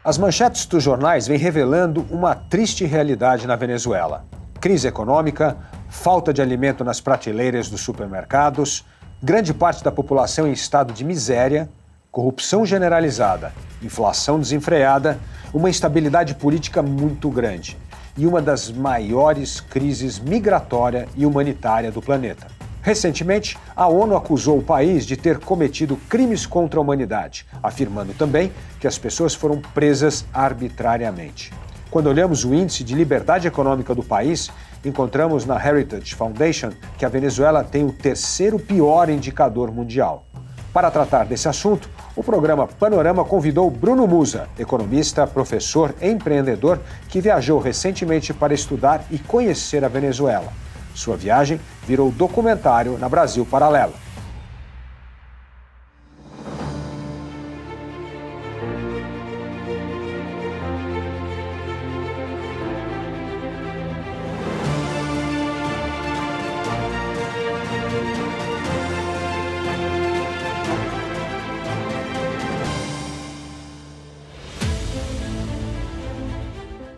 As manchetes dos jornais vêm revelando uma triste realidade na Venezuela. Crise econômica, falta de alimento nas prateleiras dos supermercados, grande parte da população em estado de miséria, corrupção generalizada, inflação desenfreada, uma instabilidade política muito grande e uma das maiores crises migratória e humanitária do planeta. Recentemente, a ONU acusou o país de ter cometido crimes contra a humanidade, afirmando também que as pessoas foram presas arbitrariamente. Quando olhamos o índice de liberdade econômica do país, encontramos na Heritage Foundation que a Venezuela tem o terceiro pior indicador mundial. Para tratar desse assunto, o programa Panorama convidou Bruno Musa, economista, professor e empreendedor que viajou recentemente para estudar e conhecer a Venezuela. Sua viagem virou documentário na Brasil Paralelo.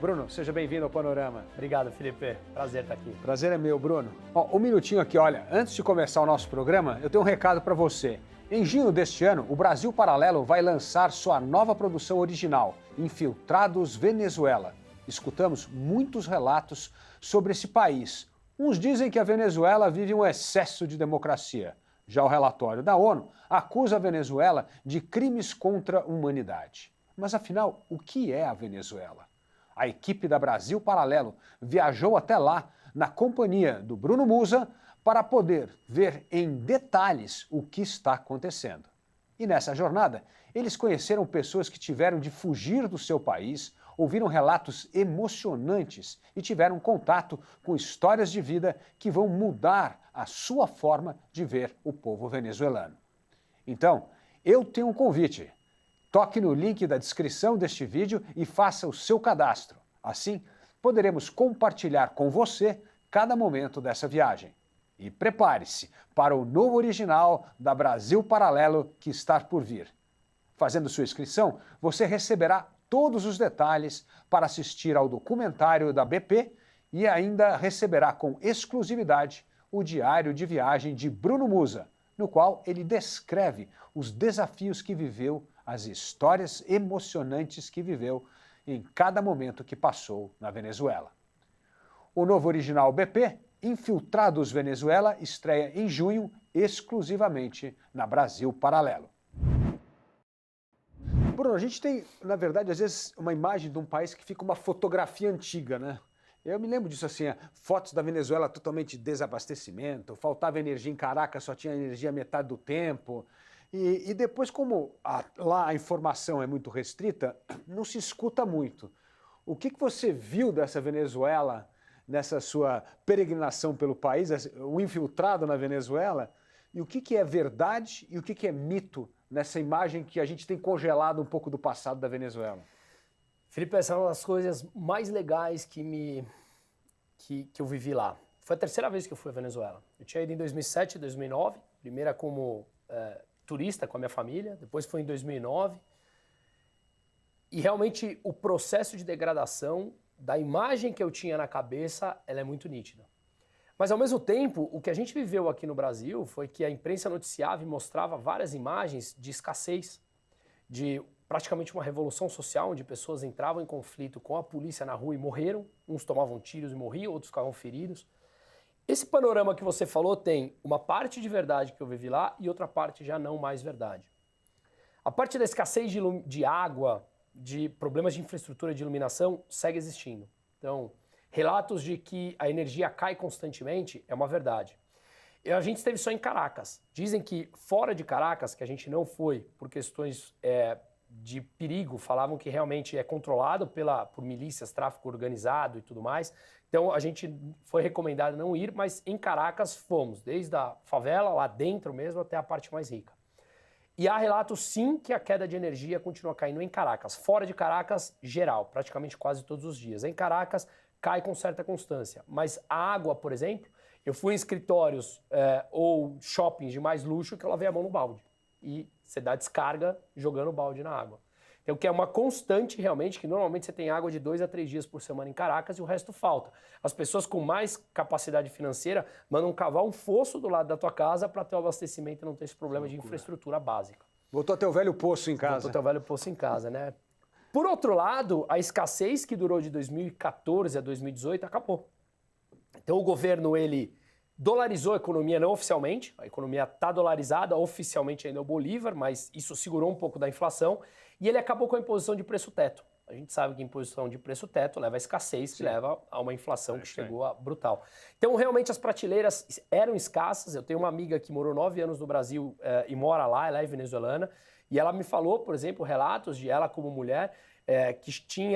Bruno, seja bem-vindo ao Panorama. Obrigado, Felipe. Prazer estar aqui. Prazer é meu, Bruno. Um minutinho aqui, olha. Antes de começar o nosso programa, eu tenho um recado para você. Em junho deste ano, o Brasil Paralelo vai lançar sua nova produção original, Infiltrados Venezuela. Escutamos muitos relatos sobre esse país. Uns dizem que a Venezuela vive um excesso de democracia. Já o relatório da ONU acusa a Venezuela de crimes contra a humanidade. Mas afinal, o que é a Venezuela? A equipe da Brasil Paralelo viajou até lá, na companhia do Bruno Musa, para poder ver em detalhes o que está acontecendo. E nessa jornada, eles conheceram pessoas que tiveram de fugir do seu país, ouviram relatos emocionantes e tiveram contato com histórias de vida que vão mudar a sua forma de ver o povo venezuelano. Então, eu tenho um convite. Toque no link da descrição deste vídeo e faça o seu cadastro. Assim, poderemos compartilhar com você cada momento dessa viagem. E prepare-se para o novo original da Brasil Paralelo que está por vir. Fazendo sua inscrição, você receberá todos os detalhes para assistir ao documentário da BP e ainda receberá com exclusividade o diário de viagem de Bruno Musa, no qual ele descreve os desafios que viveu, as histórias emocionantes que viveu em cada momento que passou na Venezuela. O novo original BP, Infiltrados Venezuela, estreia em junho exclusivamente na Brasil Paralelo. Bruno, a gente tem, na verdade, às vezes uma imagem de um país que fica uma fotografia antiga, né? Eu me lembro disso assim, fotos da Venezuela totalmente de desabastecimento, faltava energia em Caracas, só tinha energia metade do tempo. E depois, como lá a informação é muito restrita, não se escuta muito. O que você viu dessa Venezuela, nessa sua peregrinação pelo país, o infiltrado na Venezuela? E o que é verdade e o que é mito nessa imagem que a gente tem congelado um pouco do passado da Venezuela? Felipe, essa é uma das coisas mais legais que eu vivi lá. Foi a terceira vez que eu fui à Venezuela. Eu tinha ido em 2007 e 2009, primeira como turista com a minha família, depois foi em 2009. E realmente o processo de degradação da imagem que eu tinha na cabeça, ela é muito nítida. Mas ao mesmo tempo, o que a gente viveu aqui no Brasil foi que a imprensa noticiava e mostrava várias imagens de escassez, de praticamente uma revolução social, onde pessoas entravam em conflito com a polícia na rua e morreram, uns tomavam tiros e morriam, outros ficavam feridos. Esse panorama que você falou tem uma parte de verdade que eu vivi lá e outra parte já não mais verdade. A parte da escassez de água, de problemas de infraestrutura de iluminação, segue existindo. Então, relatos de que a energia cai constantemente é uma verdade. E a gente esteve só em Caracas. Dizem que fora de Caracas, que a gente não foi por questões de perigo, falavam que realmente é controlado por milícias, tráfico organizado e tudo mais. Então a gente foi recomendado não ir, mas em Caracas fomos, desde a favela, lá dentro mesmo, até a parte mais rica. E há relatos sim que a queda de energia continua caindo em Caracas. Fora de Caracas, geral, praticamente quase todos os dias. Em Caracas, cai com certa constância. Mas a água, por exemplo, eu fui em escritórios ou shoppings de mais luxo que eu lavei a mão no balde. E você dá descarga jogando o balde na água. Então, que é uma constante realmente, que normalmente você tem água de 2 a 3 dias por semana em Caracas e o resto falta. As pessoas com mais capacidade financeira mandam cavar um fosso do lado da tua casa para ter o abastecimento e não ter esse problema de infraestrutura básica. Voltou a ter o velho poço em casa. Voltou a ter o velho poço em casa, né? Por outro lado, a escassez que durou de 2014 a 2018 acabou. Então o governo, ele dolarizou a economia não oficialmente, a economia está dolarizada, oficialmente ainda é o Bolívar, mas isso segurou um pouco da inflação, e ele acabou com a imposição de preço-teto. A gente sabe que a imposição de preço-teto leva a escassez, que leva a uma inflação que chegou a brutal. Então, realmente, as prateleiras eram escassas. Eu tenho uma amiga que morou 9 anos no Brasil e mora lá, ela é venezuelana, e ela me falou, por exemplo, relatos de ela como mulher, que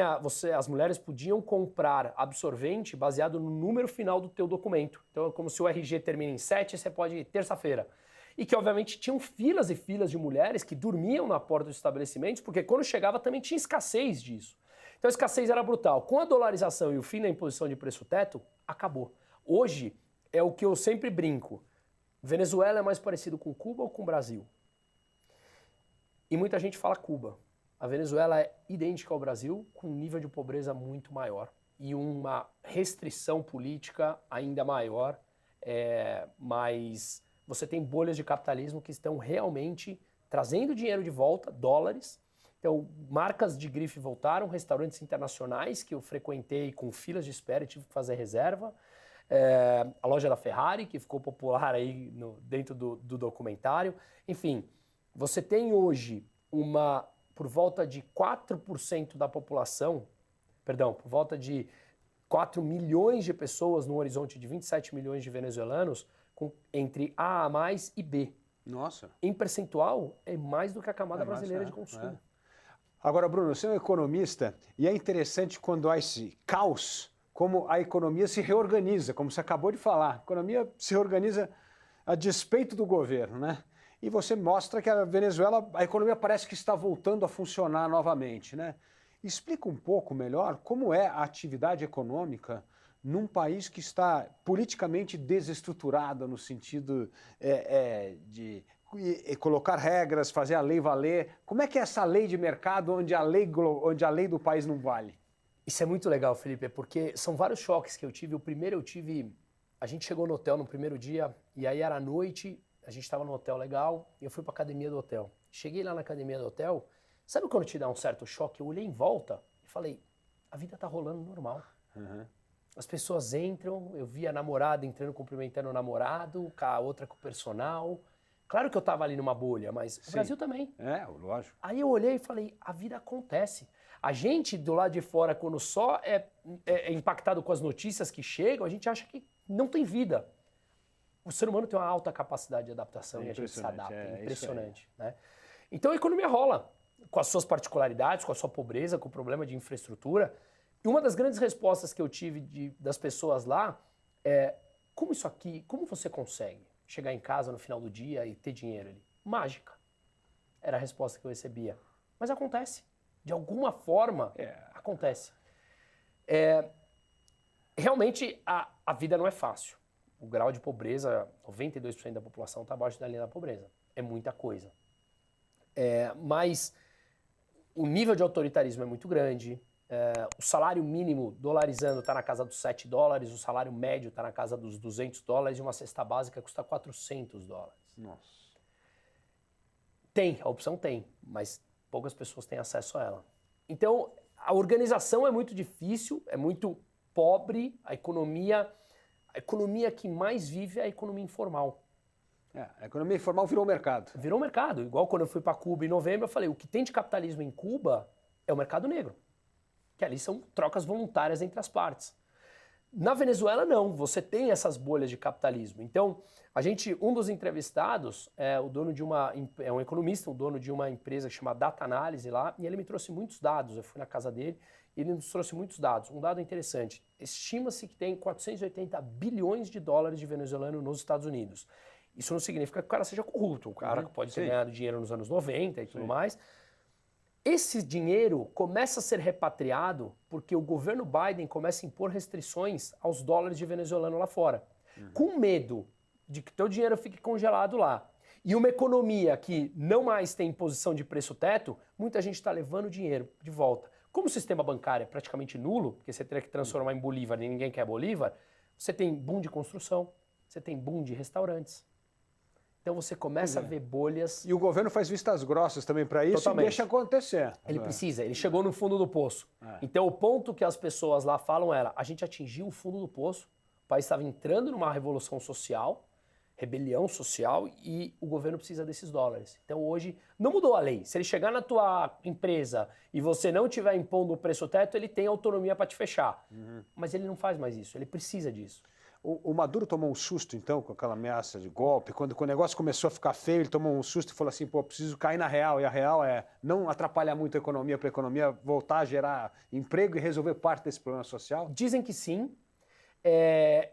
as mulheres podiam comprar absorvente baseado no número final do teu documento. Então, como se o RG termina em 7, você pode ir terça-feira. E que, obviamente, tinham filas e filas de mulheres que dormiam na porta dos estabelecimentos, porque quando chegava também tinha escassez disso. Então a escassez era brutal. Com a dolarização e o fim da imposição de preço-teto, acabou. Hoje, é o que eu sempre brinco. Venezuela é mais parecido com Cuba ou com o Brasil? E muita gente fala Cuba. A Venezuela é idêntica ao Brasil, com um nível de pobreza muito maior e uma restrição política ainda maior, mas você tem bolhas de capitalismo que estão realmente trazendo dinheiro de volta, dólares. Então, marcas de grife voltaram, restaurantes internacionais que eu frequentei com filas de espera e tive que fazer reserva. A loja da Ferrari, que ficou popular aí dentro do documentário. Enfim, você tem hoje por volta de 4% da população, por volta de 4 milhões de pessoas no horizonte de 27 milhões de venezuelanos, entre A e B. Nossa. Em percentual, é mais do que a camada brasileira de consumo. Agora, Bruno, você é um economista e é interessante quando há esse caos, como a economia se reorganiza, como você acabou de falar. A economia se reorganiza a despeito do governo, né? E você mostra que a Venezuela, a economia parece que está voltando a funcionar novamente, né? Explica um pouco melhor como é a atividade econômica num país que está politicamente desestruturado no sentido de colocar regras, fazer a lei valer. Como é que é essa lei de mercado onde a lei do país não vale? Isso é muito legal, Felipe, porque são vários choques que eu tive. O primeiro a gente chegou no hotel no primeiro dia, e aí era noite, a gente estava no hotel legal, e eu fui para a academia do hotel. Cheguei lá na academia do hotel, sabe quando te dá um certo choque? Eu olhei em volta e falei, a vida tá rolando normal. Uhum. As pessoas entram, eu vi a namorada entrando, cumprimentando o namorado, a outra com o personal. Claro que eu estava ali numa bolha, mas o Brasil também. Lógico. Aí eu olhei e falei, a vida acontece. A gente do lado de fora, quando só é impactado com as notícias que chegam, a gente acha que não tem vida. O ser humano tem uma alta capacidade de adaptação e a gente se adapta. É impressionante. Né? Então a economia rola, com as suas particularidades, com a sua pobreza, com o problema de infraestrutura. E uma das grandes respostas que eu tive das pessoas lá é, como você consegue chegar em casa no final do dia e ter dinheiro ali? Mágica. Era a resposta que eu recebia. Mas acontece. De alguma forma, acontece. Realmente, a vida não é fácil. O grau de pobreza, 92% da população está abaixo da linha da pobreza. É muita coisa. Mas o nível de autoritarismo é muito grande. O salário mínimo dolarizando está na casa dos $7, o salário médio está na casa dos $200 e uma cesta básica custa $400. Nossa. A opção tem, mas poucas pessoas têm acesso a ela. Então, a organização é muito difícil, é muito pobre, a economia que mais vive é a economia informal. A economia informal virou mercado. Virou mercado. Igual quando eu fui para Cuba em novembro, eu falei, o que tem de capitalismo em Cuba é o mercado negro. Que ali são trocas voluntárias entre as partes. Na Venezuela, não. Você tem essas bolhas de capitalismo. Então, um dos entrevistados é um economista, o dono de uma empresa que chama Data Analysis lá, e ele me trouxe muitos dados. Eu fui na casa dele e ele nos trouxe muitos dados. Um dado interessante. Estima-se que tem 480 bilhões de dólares de venezuelano nos Estados Unidos. Isso não significa que o cara seja corrupto. O cara pode ter ganhado dinheiro nos anos 90 e tudo mais. Esse dinheiro começa a ser repatriado porque o governo Biden começa a impor restrições aos dólares de venezuelano lá fora, com medo de que teu dinheiro fique congelado lá. E uma economia que não mais tem imposição de preço-teto, muita gente está levando dinheiro de volta. Como o sistema bancário é praticamente nulo, porque você teria que transformar em Bolívar e ninguém quer Bolívar, você tem boom de construção, você tem boom de restaurantes. Então você começa a ver bolhas. E o governo faz vistas grossas também para isso. Totalmente. E deixa acontecer. Ele precisa, ele chegou no fundo do poço. Então o ponto que as pessoas lá falam era, a gente atingiu o fundo do poço, o país estava entrando numa revolução social, rebelião social, e o governo precisa desses dólares. Então hoje não mudou a lei. Se ele chegar na tua empresa e você não estiver impondo o preço-teto, ele tem autonomia para te fechar. Mas ele não faz mais isso, ele precisa disso. O Maduro tomou um susto, então, com aquela ameaça de golpe. Quando o negócio começou a ficar feio, ele tomou um susto e falou assim, pô, preciso cair na real. E a real é não atrapalhar muito a economia para a economia voltar a gerar emprego e resolver parte desse problema social? Dizem que sim.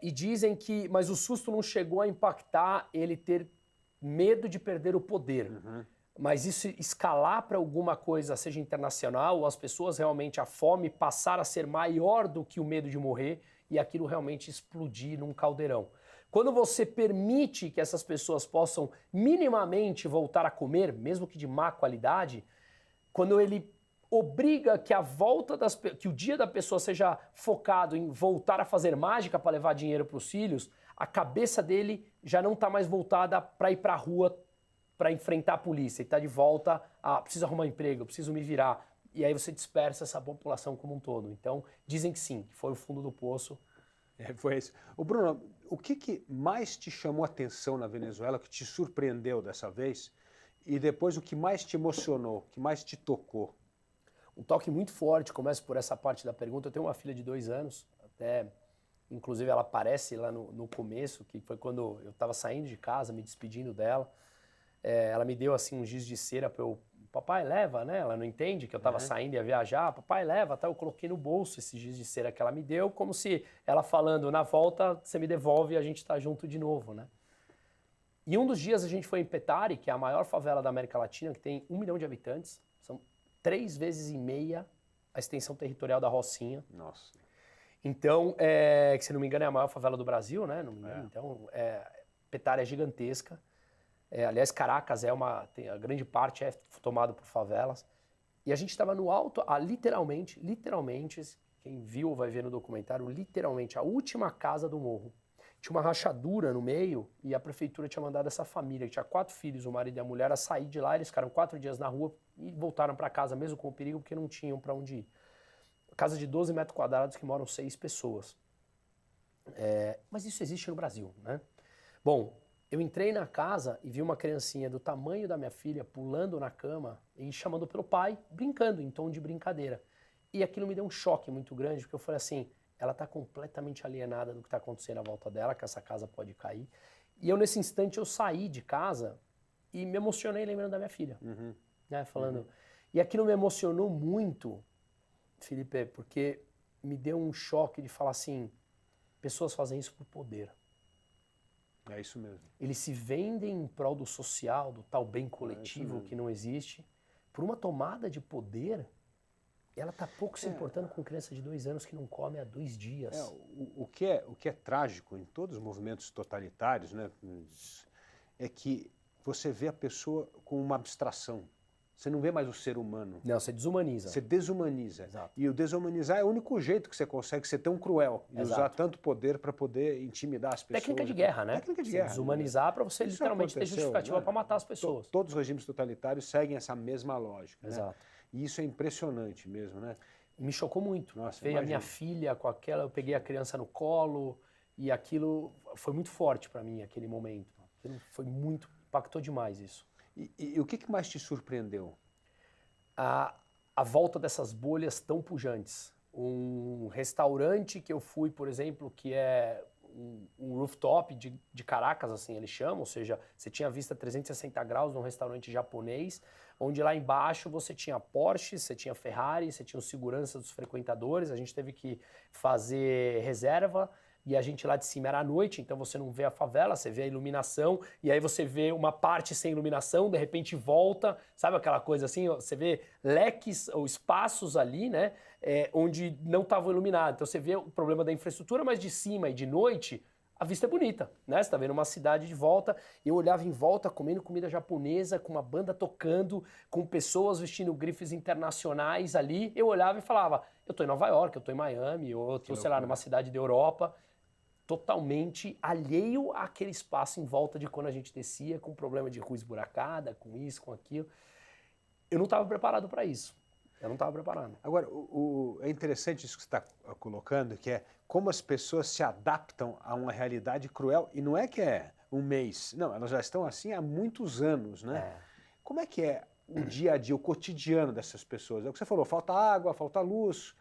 E dizem que... Mas o susto não chegou a impactar ele ter medo de perder o poder. Mas isso escalar para alguma coisa, seja internacional, ou as pessoas realmente, a fome passar a ser maior do que o medo de morrer, e aquilo realmente explodir num caldeirão. Quando você permite que essas pessoas possam minimamente voltar a comer, mesmo que de má qualidade, quando ele obriga que a volta que o dia da pessoa seja focado em voltar a fazer mágica para levar dinheiro para os filhos, a cabeça dele já não está mais voltada para ir para a rua para enfrentar a polícia. Ele está de volta a preciso arrumar emprego, preciso me virar. E aí você dispersa essa população como um todo. Então, dizem que sim, que foi o fundo do poço. Foi isso. O Bruno, o que mais te chamou a atenção na Venezuela, que te surpreendeu dessa vez? E depois o que mais te emocionou, o que mais te tocou? Um toque muito forte, começo por essa parte da pergunta. Eu tenho uma filha de 2 anos, até inclusive ela aparece lá no começo, que foi quando eu estava saindo de casa, me despedindo dela. Ela me deu assim um giz de cera para eu... Papai, leva, né? Ela não entende que eu estava saindo e ia viajar. Papai, leva, tá? Eu coloquei no bolso esse giz de cera que ela me deu, como se ela falando, na volta você me devolve e a gente tá junto de novo, né? E um dos dias a gente foi em Petare, que é a maior favela da América Latina, que tem 1 milhão de habitantes. São 3,5 vezes a extensão territorial da Rocinha. Nossa. Então, que se não me engano é a maior favela do Brasil, né? Não me engano. Então, Petare é gigantesca. Aliás, Caracas a grande parte é tomado por favelas. E a gente estava no alto, literalmente, quem viu vai ver no documentário, literalmente, a última casa do morro. Tinha uma rachadura no meio e a prefeitura tinha mandado essa família, que tinha 4 filhos, o marido e a mulher, a sair de lá. Eles ficaram 4 dias na rua e voltaram para casa, mesmo com o perigo, porque não tinham para onde ir. Casa de 12 metros quadrados que moram 6 pessoas. Mas isso existe no Brasil, né? Bom, eu entrei na casa e vi uma criancinha do tamanho da minha filha pulando na cama e chamando pelo pai, brincando, em tom de brincadeira. E aquilo me deu um choque muito grande, porque eu falei assim, ela está completamente alienada do que está acontecendo à volta dela, que essa casa pode cair. E eu, nesse instante, eu saí de casa e me emocionei lembrando da minha filha. Né, falando. E aquilo me emocionou muito, Felipe, porque me deu um choque de falar assim, pessoas fazem isso por poder. É isso mesmo. Eles se vendem em prol do social, do tal bem coletivo que não existe, por uma tomada de poder. Ela está pouco se importando com criança de 2 anos que não come há 2 dias. O que é trágico em todos os movimentos totalitários, né, é que você vê a pessoa com uma abstração. Você não vê mais o ser humano. Não, você desumaniza. Você desumaniza. Exato. E o desumanizar é o único jeito que você consegue ser tão cruel e usar tanto poder para poder intimidar as pessoas. Técnica de guerra, né? Técnica de guerra. Desumanizar para você Isso literalmente ter aconteceu, justificativa né? para matar as pessoas. Todos os regimes totalitários seguem essa mesma lógica. Exato. Né? E isso é impressionante mesmo, né? Me chocou muito. Nossa, Veio a minha filha com aquela, eu peguei a criança no colo e aquilo foi muito forte para mim, aquele momento. Aquilo foi muito, impactou demais isso. E o que mais te surpreendeu? A volta dessas bolhas tão pujantes. Um restaurante que eu fui, por exemplo, que é um rooftop de Caracas, assim eles chamam, ou seja, você tinha vista 360 graus num restaurante japonês, onde lá embaixo você tinha Porsche, você tinha Ferrari, você tinha os seguranças dos frequentadores, a gente teve que fazer reserva, e a gente lá de cima era à noite, então você não vê a favela, você vê a iluminação, e aí você vê uma parte sem iluminação, de repente volta, sabe aquela coisa assim, você vê leques ou espaços ali, né, onde não estavam iluminados. Então você vê o problema da infraestrutura, mas de cima e de noite, a vista é bonita, né? Você tá vendo uma cidade de volta, eu olhava em volta comendo comida japonesa, com uma banda tocando, com pessoas vestindo grifes internacionais ali, eu olhava e falava, eu tô em Nova York, eu tô em Miami, ou eu tô, sei lá, numa cidade da Europa, totalmente alheio àquele espaço em volta de quando a gente descia, com problema de rua esburacada, com isso, com aquilo. Eu não estava preparado para isso. Eu não estava preparado. Agora, é interessante isso que você está colocando, que é como as pessoas se adaptam a uma realidade cruel, e não é que é um mês, não, elas já estão assim há muitos anos, né? É. Como é que é o dia a dia, o cotidiano dessas pessoas? É o que você falou, falta água, falta luz,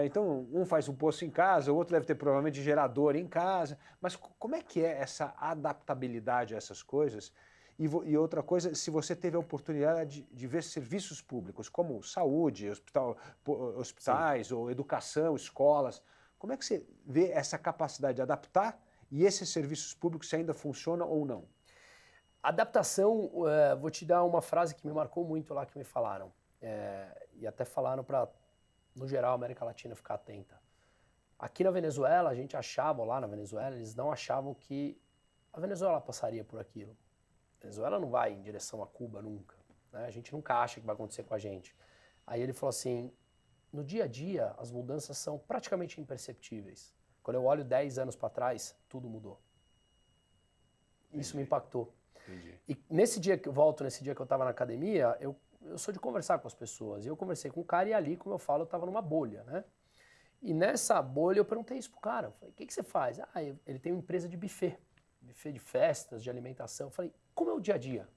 então um faz um poço em casa, o outro deve ter provavelmente gerador em casa, mas como é que é essa adaptabilidade a essas coisas? E outra coisa, se você teve a oportunidade de ver serviços públicos, como saúde, hospitais, ou educação, escolas, como é que você vê essa capacidade de adaptar e esses serviços públicos se ainda funcionam ou não? Adaptação, vou te dar uma frase que me marcou muito lá que me falaram, e até falaram para, no geral, a América Latina ficar atenta. Aqui na Venezuela, a gente achava, ou lá na Venezuela, eles não achavam que a Venezuela passaria por aquilo. A Venezuela não vai em direção a Cuba nunca, né? A gente nunca acha que vai acontecer com a gente. Aí ele falou assim, no dia a dia as mudanças são praticamente imperceptíveis. Quando eu olho 10 anos para trás, tudo mudou. Isso me impactou. Entendi. E nesse dia que eu volto, nesse dia que eu estava na academia, eu sou de conversar com as pessoas. E eu conversei com um cara e ali, como eu falo, eu estava numa bolha, né? E nessa bolha eu perguntei isso pro cara. Eu falei, o que você faz? Ah, ele tem uma empresa de buffet de festas, de alimentação. Eu falei, como é o dia a dia?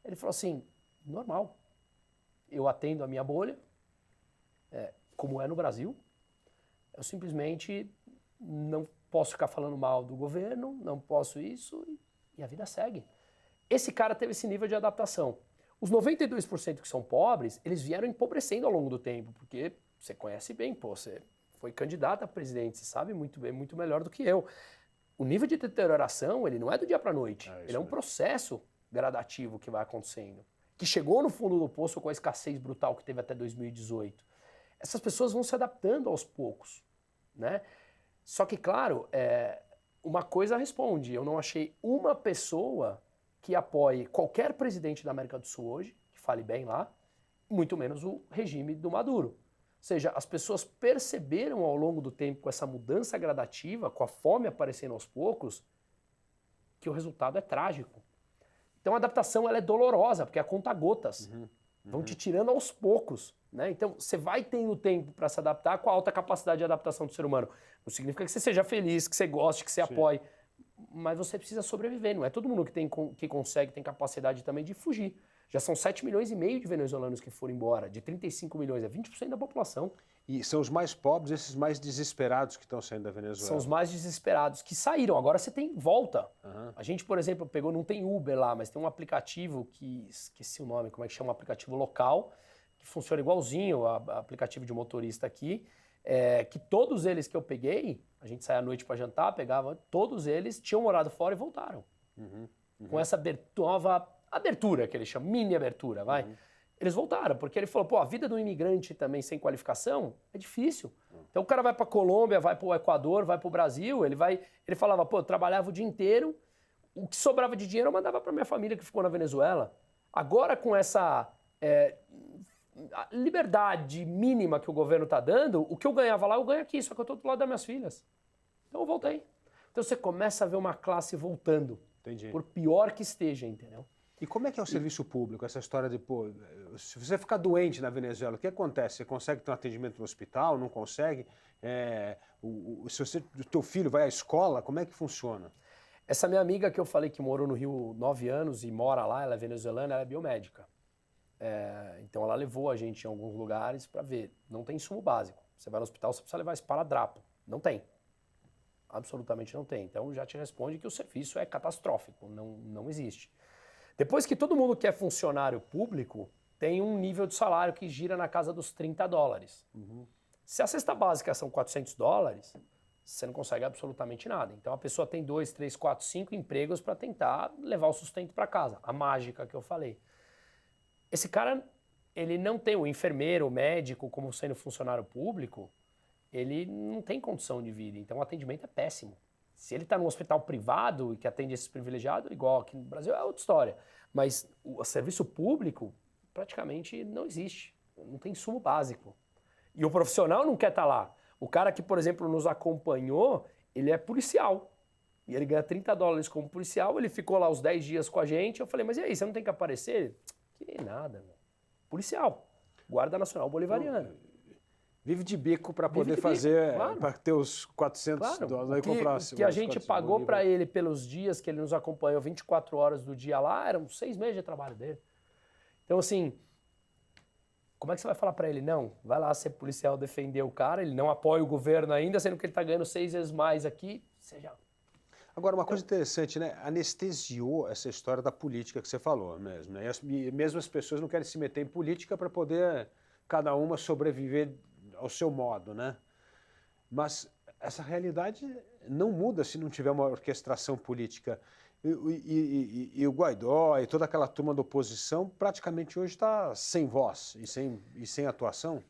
Ele falou assim, normal. Eu atendo a minha bolha, como é no Brasil. Eu simplesmente não posso ficar falando mal do governo, não posso isso, e a vida segue. Esse cara teve esse nível de adaptação. Os 92% que são pobres, eles vieram empobrecendo ao longo do tempo, porque você conhece bem, pô, você foi candidato a presidente, você sabe muito bem, muito melhor do que eu. O nível de deterioração, ele não é do dia para a noite. Ele é um processo gradativo que vai acontecendo. Que chegou no fundo do poço com a escassez brutal que teve até 2018. Essas pessoas vão se adaptando aos poucos, né? Só que, claro, uma coisa responde. Eu não achei uma pessoa que apoie qualquer presidente da América do Sul hoje, que fale bem lá, muito menos o regime do Maduro. Ou seja, as pessoas perceberam ao longo do tempo, com essa mudança gradativa, com a fome aparecendo aos poucos, que o resultado é trágico. Então a adaptação ela é dolorosa, porque é a conta-gotas. Vão te tirando aos poucos, né? Então você vai tendo tempo para se adaptar com a alta capacidade de adaptação do ser humano. Não significa que você seja feliz, que você goste, que você apoie, mas você precisa sobreviver. Não é todo mundo que consegue, tem capacidade também de fugir. Já são 7,5 milhões de venezuelanos que foram embora, de 35 milhões, é 20% da população. E são os mais pobres, esses mais desesperados que estão saindo da Venezuela. São os mais desesperados, que saíram. Agora você tem volta. A gente, por exemplo, pegou, não tem Uber lá, mas tem um aplicativo que, esqueci o nome, como é que chama, um aplicativo local, que funciona igualzinho a aplicativo de motorista aqui, que todos eles que eu peguei, a gente saía à noite para jantar, pegava, todos eles tinham morado fora e voltaram. Com essa nova abertura, que ele chama, mini abertura, vai. Eles voltaram, porque ele falou, pô, a vida do imigrante também sem qualificação é difícil. Então o cara vai para Colômbia, vai para o Equador, vai para o Brasil, ele falava, pô, eu trabalhava o dia inteiro, o que sobrava de dinheiro eu mandava para minha família que ficou na Venezuela. Agora com essa liberdade mínima que o governo está dando, o que eu ganhava lá, eu ganho aqui, só que eu estou do lado das minhas filhas. Então eu voltei. Então você começa a ver uma classe voltando. Entendi. Por pior que esteja, entendeu? E como é que é o serviço público, essa história de, pô, se você ficar doente na Venezuela, o que acontece? Você consegue ter um atendimento no hospital, não consegue? Se o teu filho vai à escola, como é que funciona? Essa minha amiga que eu falei que morou no Rio 9 anos e mora lá, ela é venezuelana, ela é biomédica. Então ela levou a gente em alguns lugares para ver. Não tem insumo básico. Você vai no hospital, você precisa levar esparadrapo. Não tem. Absolutamente não tem. Então já te responde que o serviço é catastrófico, não existe. Depois que todo mundo que é funcionário público tem um nível de salário que gira na casa dos $30. Se a cesta básica são $400, você não consegue absolutamente nada. Então a pessoa tem 2, 3, 4, 5 empregos para tentar levar o sustento para casa. A mágica que eu falei. Esse cara, ele não tem o enfermeiro, o médico, como sendo funcionário público, ele não tem condição de vida. Então o atendimento é péssimo. Se ele está num hospital privado e que atende esses privilegiados, igual aqui no Brasil, é outra história. Mas o serviço público praticamente não existe. Não tem insumo básico. E o profissional não quer estar lá. O cara que, por exemplo, nos acompanhou, ele é policial. E ele ganha $30 como policial, ele ficou lá os 10 dias com a gente. Eu falei, mas e aí, você não tem que aparecer? Que nada, meu. Policial. Guarda Nacional Bolivariana. Vive de bico para poder fazer, claro. para ter os $400 aí comprar. O que a gente pagou para ele pelos dias que ele nos acompanhou, 24 horas do dia lá, eram 6 meses de trabalho dele. Então, assim, como é que você vai falar para ele? Não, vai lá ser policial, defender o cara, ele não apoia o governo ainda, sendo que ele está ganhando 6 vezes mais aqui, seja... Agora, uma coisa interessante, né? Anestesiou essa história da política que você falou mesmo, né? E mesmo as pessoas não querem se meter em política para poder cada uma sobreviver ao seu modo, né? Mas essa realidade não muda se não tiver uma orquestração política. E o Guaidó e toda aquela turma da oposição praticamente hoje está sem voz e sem atuação.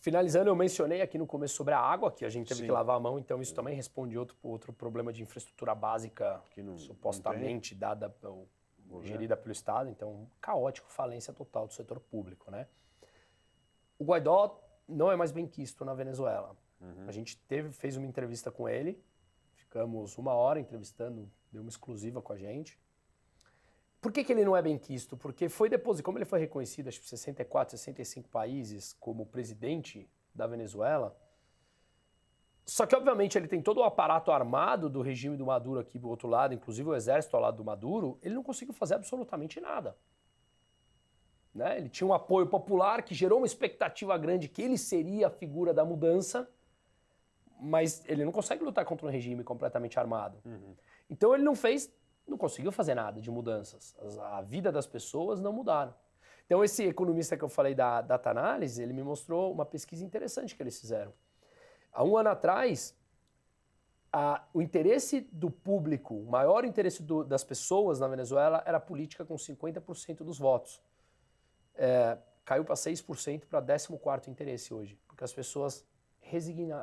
Finalizando, eu mencionei aqui no começo sobre a água, que a gente teve que lavar a mão, então isso também responde outro problema de infraestrutura básica que supostamente gerida pelo Estado, então caótico, falência total do setor público, né? O Guaidó não é mais benquisto na Venezuela. A gente fez uma entrevista com ele, ficamos 1 hora entrevistando, deu uma exclusiva com a gente. Por que ele não é benquisto? Porque foi depois, como ele foi reconhecido, acho que 64, 65 países como presidente da Venezuela, só que obviamente ele tem todo o aparato armado do regime do Maduro aqui do outro lado, inclusive o exército ao lado do Maduro, ele não conseguiu fazer absolutamente nada. Né? Ele tinha um apoio popular que gerou uma expectativa grande que ele seria a figura da mudança, mas ele não consegue lutar contra um regime completamente armado. Então ele não conseguiu fazer nada de mudanças. A vida das pessoas não mudaram. Então esse economista que eu falei da Data Analysis, ele me mostrou uma pesquisa interessante que eles fizeram. Há 1 ano atrás, o interesse do público, o maior interesse das pessoas na Venezuela era a política com 50% dos votos. Caiu para 6% para 14º interesse hoje, porque as pessoas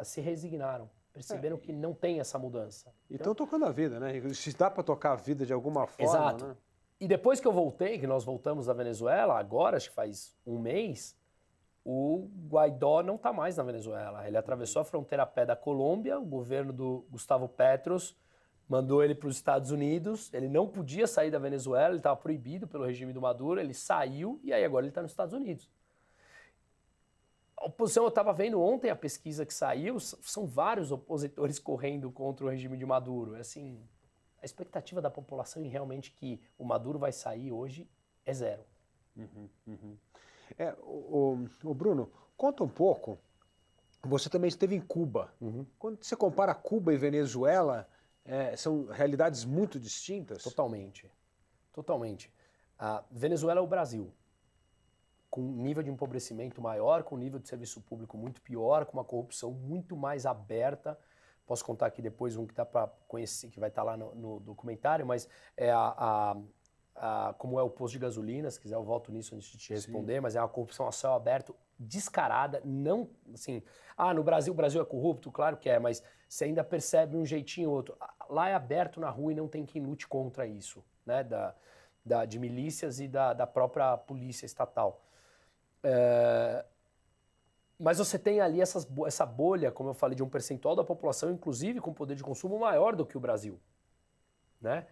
se resignaram, perceberam que não tem essa mudança. E estão tocando a vida, né? Se dá para tocar a vida de alguma forma, exato. Né? E depois que eu voltei, que nós voltamos da Venezuela, agora, acho que faz 1 mês, o Guaidó não está mais na Venezuela. Ele atravessou a fronteira a pé da Colômbia, o governo do Gustavo Petros mandou ele para os Estados Unidos, ele não podia sair da Venezuela, ele estava proibido pelo regime do Maduro, ele saiu e aí agora ele está nos Estados Unidos. A oposição, eu estava vendo ontem a pesquisa que saiu, são vários opositores correndo contra o regime de Maduro. Assim, a expectativa da população em realmente que o Maduro vai sair hoje é 0. O Bruno, conta um pouco, você também esteve em Cuba. Quando você compara Cuba e Venezuela, são realidades muito distintas? Totalmente. Totalmente. A Venezuela é o Brasil, com um nível de empobrecimento maior, com um nível de serviço público muito pior, com uma corrupção muito mais aberta. Posso contar aqui depois um que dá para conhecer, que vai estar lá no documentário, mas como é o posto de gasolina, se quiser eu volto nisso antes de te responder, mas é uma corrupção a céu aberto, descarada, não assim, no Brasil, o Brasil é corrupto, claro que é, mas você ainda percebe um jeitinho ou outro. Lá é aberto na rua e não tem quem lute contra isso, né, de milícias e da própria polícia estatal. Mas você tem ali essa bolha, como eu falei, de um percentual da população, inclusive com poder de consumo maior do que o Brasil, né?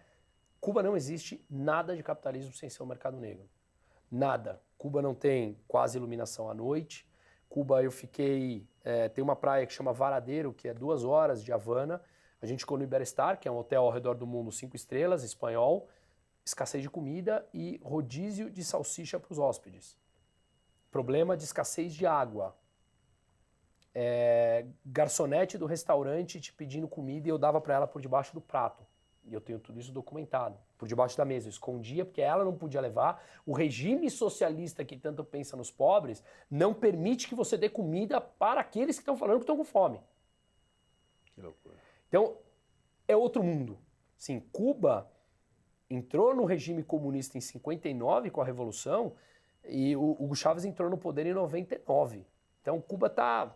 Cuba não existe nada de capitalismo sem ser o mercado negro. Nada. Cuba não tem quase iluminação à noite. Cuba eu fiquei... tem uma praia que chama Varadeiro, que é 2 horas de Havana. A gente ficou no Iberestar, que é um hotel ao redor do mundo 5 estrelas, espanhol. Escassez de comida e rodízio de salsicha para os hóspedes. Problema de escassez de água. Garçonete do restaurante te pedindo comida e eu dava para ela por debaixo do prato. E eu tenho tudo isso documentado. Por debaixo da mesa. Eu escondia porque ela não podia levar. O regime socialista que tanto pensa nos pobres não permite que você dê comida para aqueles que estão falando que estão com fome. Que loucura. Então, é outro mundo. Sim, Cuba entrou no regime comunista em 59 com a Revolução e o Hugo Chávez entrou no poder em 99. Então, Cuba está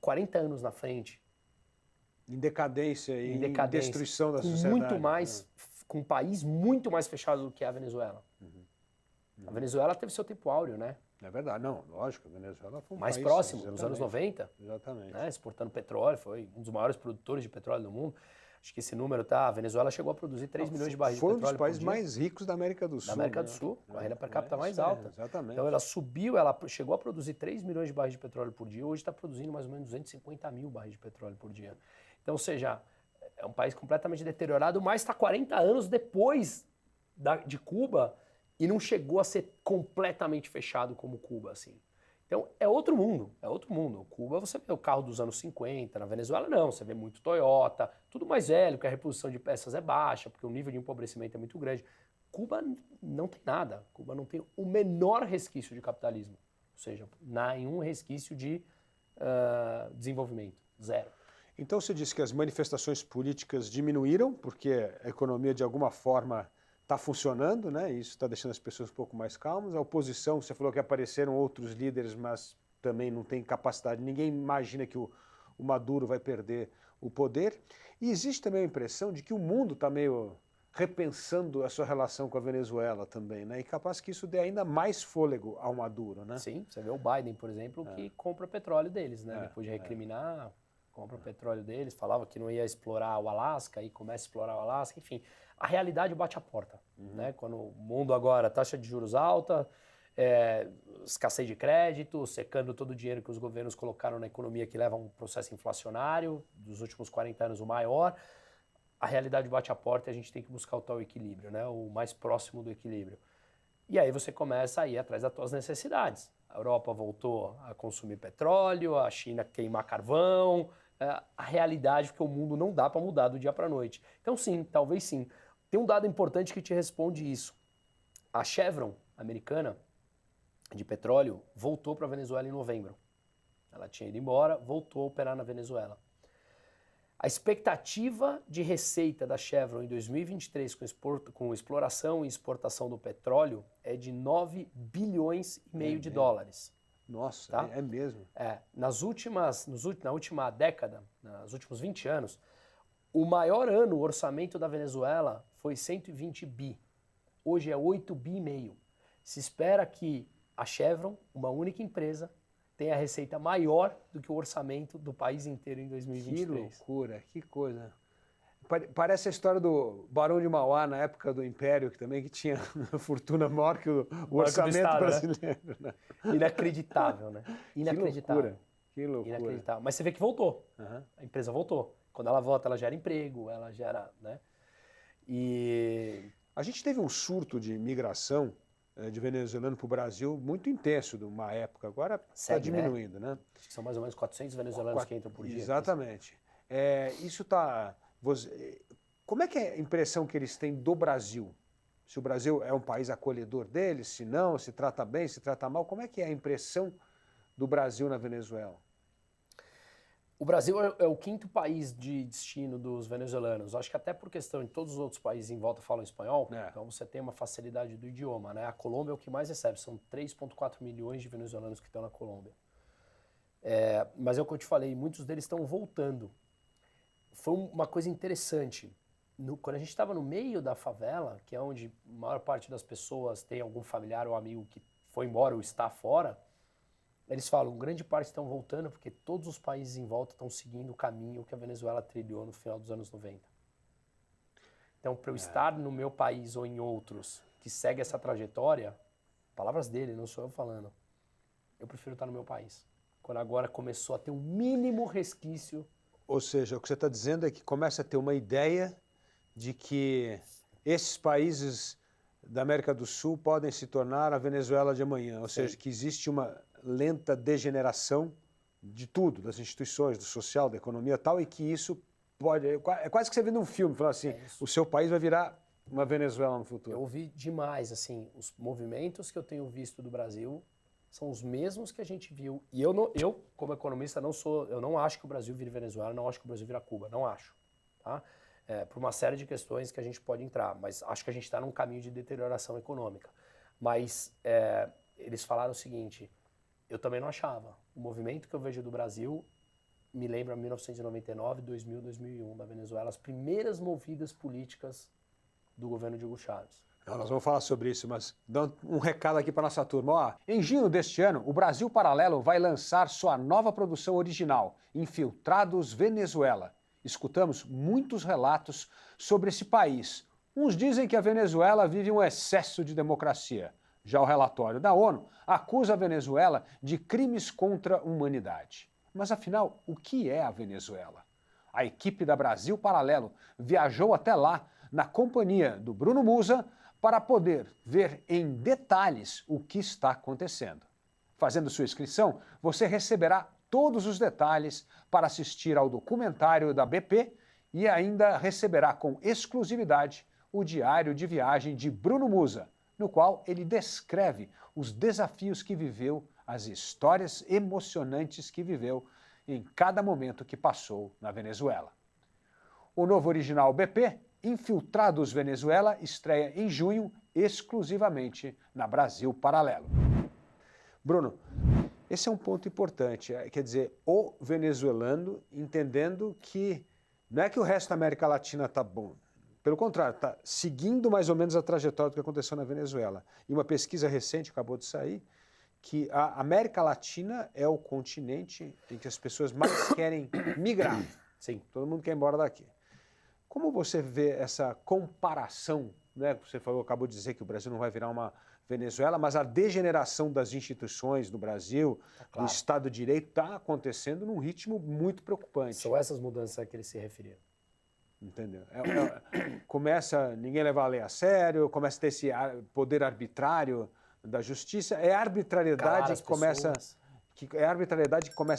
40 anos na frente. Em decadência e em destruição da com sociedade. Muito mais, com um país muito mais fechado do que a Venezuela. A Venezuela teve seu tempo áureo, né? É verdade, não, lógico, a Venezuela foi um mais país, próximo, exatamente, nos anos 90. Exatamente. Né, exportando petróleo, foi um dos maiores produtores de petróleo do mundo. Acho que esse número tá. A Venezuela chegou a produzir 3 milhões de barris de petróleo. Foi um dos países mais ricos da América do Sul. Da América do Sul, com a renda per capita mais alta. Exatamente. Então ela subiu, ela chegou a produzir 3 milhões de barris de petróleo por dia, hoje está produzindo mais ou menos 250 mil barris de petróleo por dia. Então, ou seja, é um país completamente deteriorado, mas está 40 anos depois de Cuba e não chegou a ser completamente fechado como Cuba, assim. Então, é outro mundo, é outro mundo. Cuba, você vê o carro dos anos 50, na Venezuela não, você vê muito Toyota, tudo mais velho, que a reposição de peças é baixa, porque o nível de empobrecimento é muito grande. Cuba não tem nada, Cuba não tem o menor resquício de capitalismo, ou seja, nenhum resquício de desenvolvimento, zero. Então você disse que as manifestações políticas diminuíram, porque a economia de alguma forma está funcionando, né? Isso está deixando as pessoas um pouco mais calmas. A oposição, você falou que apareceram outros líderes, mas também não tem capacidade. Ninguém imagina que o Maduro vai perder o poder. E existe também a impressão de que o mundo está meio repensando a sua relação com a Venezuela também, né? E capaz que isso dê ainda mais fôlego ao Maduro, né? Sim, você vê o Biden, por exemplo, que compra petróleo deles, né? Depois de recriminar, compra o petróleo deles, falava que não ia explorar o Alasca e começa a explorar o Alasca, enfim. A realidade bate a porta, né? Quando o mundo agora, taxa de juros alta, escassez de crédito, secando todo o dinheiro que os governos colocaram na economia que leva a um processo inflacionário dos últimos 40 anos o maior, a realidade bate a porta e a gente tem que buscar o tal equilíbrio, né? O mais próximo do equilíbrio. E aí você começa a ir atrás das suas necessidades. A Europa voltou a consumir petróleo, a China queimar carvão, a realidade, porque o mundo não dá para mudar do dia para a noite. Então sim, talvez sim. Tem um dado importante que te responde isso. A Chevron, americana, de petróleo, voltou para a Venezuela em novembro. Ela tinha ido embora, voltou a operar na Venezuela. A expectativa de receita da Chevron em 2023 com exploração e exportação do petróleo é de 9 bilhões e meio de dólares. Nossa, tá? É mesmo? Na última década, nos últimos 20 anos, o maior ano, o orçamento da Venezuela foi 120 bi. Hoje é 8 bi e meio. Se espera que a Chevron, uma única empresa, tenha receita maior do que o orçamento do país inteiro em 2023. Que loucura, que coisa. Parece a história do Barão de Mauá na época do Império, que tinha uma fortuna maior que o orçamento Estado, brasileiro. Né? Inacreditável, né? Inacreditável. Que loucura. Inacreditável. Mas você vê que voltou. A empresa voltou. Quando ela volta, ela gera emprego, ela gera, né? E a gente teve um surto de imigração de venezuelano para o Brasil muito intenso de uma época. Agora está diminuindo, né? Acho que são mais ou menos 400 venezuelanos que entram por dia. Exatamente. Isso está... Como é que é a impressão que eles têm do Brasil? Se o Brasil é um país acolhedor deles, se não, se trata bem, se trata mal, como é que é a impressão do Brasil na Venezuela? O Brasil é o quinto país de destino dos venezuelanos. Acho que até por questão de todos os outros países em volta falam espanhol, então você tem uma facilidade do idioma, né? A Colômbia é o que mais recebe, são 3,4 milhões de venezuelanos que estão na Colômbia. Mas é o que eu te falei, muitos deles estão voltando. Foi uma coisa interessante. Quando a gente estava no meio da favela, que é onde a maior parte das pessoas tem algum familiar ou amigo que foi embora ou está fora, eles falam, grande parte estão voltando porque todos os países em volta estão seguindo o caminho que a Venezuela trilhou no final dos anos 90. Então, para eu estar no meu país ou em outros que segue essa trajetória, palavras dele, não sou eu falando, eu prefiro estar no meu país. Quando agora começou a ter um mínimo resquício. Ou seja, o que você está dizendo é que começa a ter uma ideia de que esses países da América do Sul podem se tornar a Venezuela de amanhã. Ou seja, que existe uma lenta degeneração de tudo, das instituições, do social, da economia e tal, e que isso pode... É quase que você vê num filme, falando assim, o seu país vai virar uma Venezuela no futuro. Eu ouvi demais, assim, os movimentos que eu tenho visto do Brasil são os mesmos que a gente viu. E eu como economista, eu não acho que o Brasil vire Venezuela, não acho que o Brasil vira Cuba, não acho, tá? Por uma série de questões que a gente pode entrar, mas acho que a gente está num caminho de deterioração econômica. Mas eles falaram o seguinte, eu também não achava. O movimento que eu vejo do Brasil me lembra 1999, 2000, 2001 da Venezuela, as primeiras movidas políticas do governo de Hugo Chávez. Não, nós vamos falar sobre isso, mas dando um recado aqui para nossa turma. Ó, em junho deste ano, o Brasil Paralelo vai lançar sua nova produção original, Infiltrados Venezuela. Escutamos muitos relatos sobre esse país. Uns dizem que a Venezuela vive um excesso de democracia. Já o relatório da ONU acusa a Venezuela de crimes contra a humanidade. Mas afinal, o que é a Venezuela? A equipe da Brasil Paralelo viajou até lá, na companhia do Bruno Musa, para poder ver em detalhes o que está acontecendo. Fazendo sua inscrição, você receberá todos os detalhes para assistir ao documentário da BP e ainda receberá com exclusividade o diário de viagem de Bruno Musa, no qual ele descreve os desafios que viveu, as histórias emocionantes que viveu em cada momento que passou na Venezuela. O novo original BP, Infiltrados Venezuela, estreia em junho exclusivamente na Brasil Paralelo. Bruno, esse é um ponto importante, quer dizer, o venezuelano entendendo que não é que o resto da América Latina está bom, pelo contrário, está seguindo mais ou menos a trajetória do que aconteceu na Venezuela. E uma pesquisa recente acabou de sair que a América Latina é o continente em que as pessoas mais querem migrar. Sim. Todo mundo quer ir embora daqui. Como você vê essa comparação, né? Você falou, acabou de dizer que o Brasil não vai virar uma Venezuela, mas a degeneração das instituições do Brasil, do Estado de Direito, está acontecendo num ritmo muito preocupante. São essas mudanças a que ele se referiu. Entendeu? Começa ninguém levar a lei a sério, começa a ter esse poder arbitrário da justiça. É a arbitrariedade que começa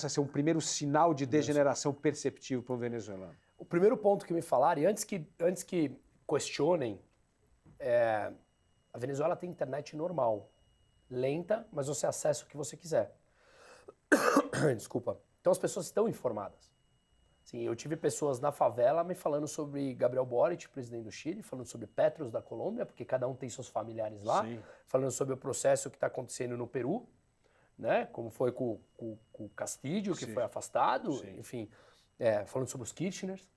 a ser um primeiro sinal de degeneração perceptível para um venezuelano. O primeiro ponto que me falaram, e antes que questionem, a Venezuela tem internet normal, lenta, mas você acessa o que você quiser. Desculpa. Então as pessoas estão informadas. Sim, eu tive pessoas na favela me falando sobre Gabriel Boric, presidente do Chile, falando sobre Petros da Colômbia, porque cada um tem seus familiares lá, sim, falando sobre o processo que está acontecendo no Peru, né? Como foi com o Castillo, que sim, foi afastado, sim, enfim, falando sobre os Kirchners,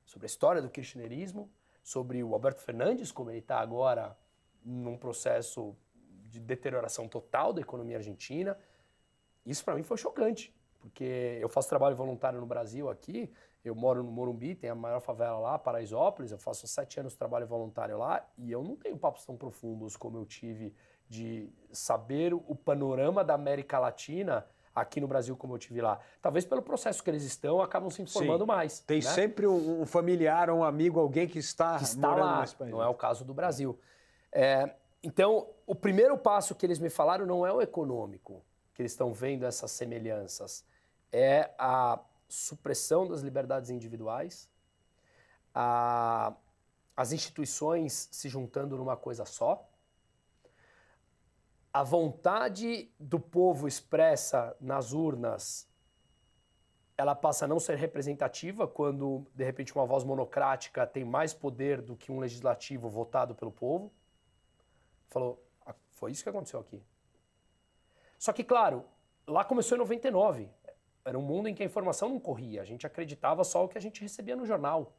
sobre a história do kirchnerismo, sobre o Alberto Fernandes, como ele está agora num processo de deterioração total da economia argentina. Isso para mim foi chocante, porque eu faço trabalho voluntário no Brasil aqui, eu moro no Morumbi, tem a maior favela lá, Paraisópolis, eu faço 7 anos de trabalho voluntário lá e eu não tenho papos tão profundos como eu tive de saber o panorama da América Latina aqui no Brasil como eu tive lá. Talvez pelo processo que eles estão, acabam se informando, sim, mais. Tem, né, sempre um familiar, um amigo, alguém que está morando lá, nesse país. Não é o caso do Brasil. Então, o primeiro passo que eles me falaram não é o econômico, que eles estão vendo essas semelhanças, é a supressão das liberdades individuais, as instituições se juntando numa coisa só, a vontade do povo expressa nas urnas, ela passa a não ser representativa quando, de repente, uma voz monocrática tem mais poder do que um legislativo votado pelo povo. Falou, foi isso que aconteceu aqui. Só que, claro, lá começou em 99. Era um mundo em que a informação não corria. A gente acreditava só o que a gente recebia no jornal.